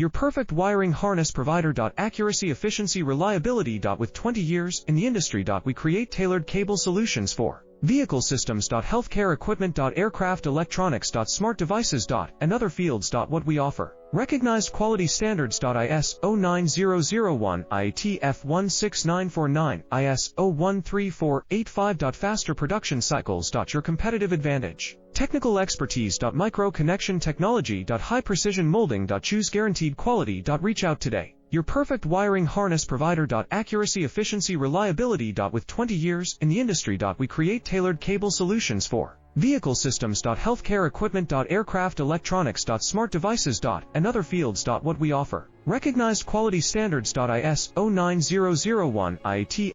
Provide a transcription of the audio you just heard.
Your perfect wiring harness provider. Accuracy, efficiency, reliability. With 20 years in the industry. We create tailored cable solutions for vehicle systems. Healthcare equipment. Aircraft electronics. Smart devices. And other fields. What we offer. Recognized quality standards. ISO 9001, IATF 16949, ISO 13485. Faster production cycles. Your competitive advantage. Technical expertise. Micro connection technology. High precision molding. Choose guaranteed quality. Reach out today. Your perfect wiring harness provider. Accuracy, efficiency, reliability. With 20 years in the industry. We create tailored cable solutions for vehicle systems. Healthcare equipment. Aircraft electronics. Smart devices. And other fields. What we offer. Recognized quality standards. ISO 9001, IATF